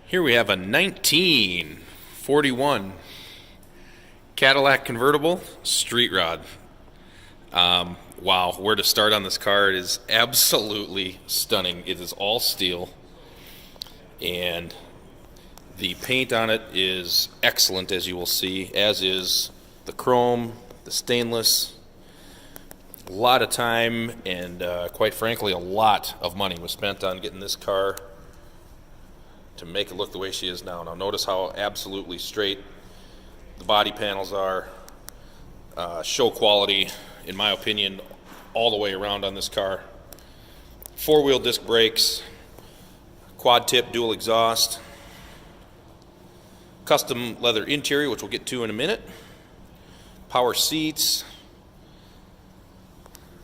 Here we have a 1941 Cadillac Convertible street rod. Wow, where to start on this car? It is absolutely stunning. It is all steel, and the paint on it is excellent, as you will see, as is the chrome, the stainless. A lot of time and quite frankly a lot of money was spent on getting this car to make it look the way she is now. Now notice how absolutely straight the body panels are. Show quality, in my opinion, all the way around on this car. Four-wheel disc brakes, quad tip dual exhaust, custom leather interior, which we'll get to in a minute, power seats.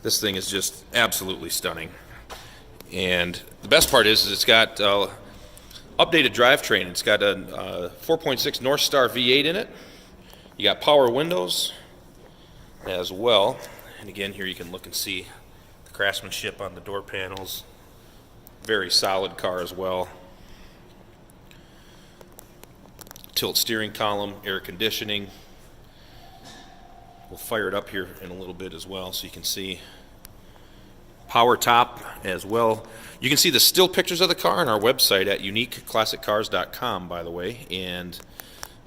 This thing is just absolutely stunning. And the best part is it's got updated drivetrain. It's got a 4.6 North Star V8 in it. You got power windows as well. And again, here you can look and see the craftsmanship on the door panels. Very solid car as well. Tilt steering column, air conditioning. We'll fire it up here in a little bit as well so you can see. Power top as well. You can see the still pictures of the car on our website at uniqueclassiccars.com, by the way, and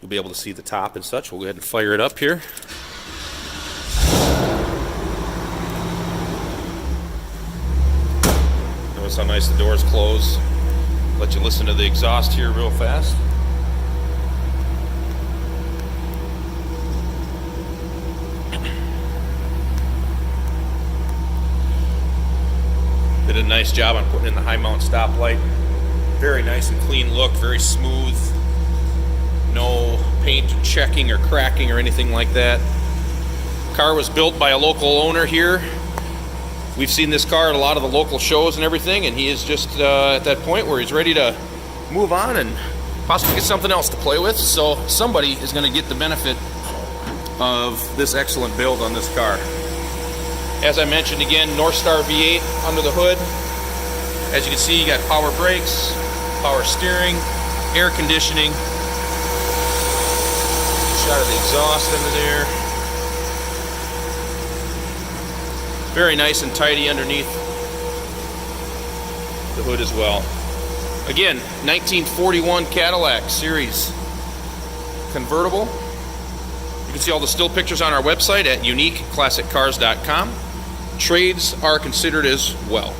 you'll be able to see the top and such. We'll go ahead and fire it up here. Notice how nice the doors close. Let you listen to the exhaust here real fast. Did a nice job on putting in the high mount stoplight. Very nice and clean look, very smooth. No paint checking or cracking or anything like that. Car was built by a local owner here. We've seen this car at a lot of the local shows and everything, and he is just at that point where he's ready to move on and possibly get something else to play with. So somebody is going to get the benefit of this excellent build on this car. As I mentioned again, North Star V8 under the hood. As you can see, you got power brakes, power steering, air conditioning. Shot of the exhaust into there. Very nice and tidy underneath the hood as well. Again, 1941 Cadillac Series Convertible. You can see all the still pictures on our website at uniqueclassiccars.com. Trades are considered as well.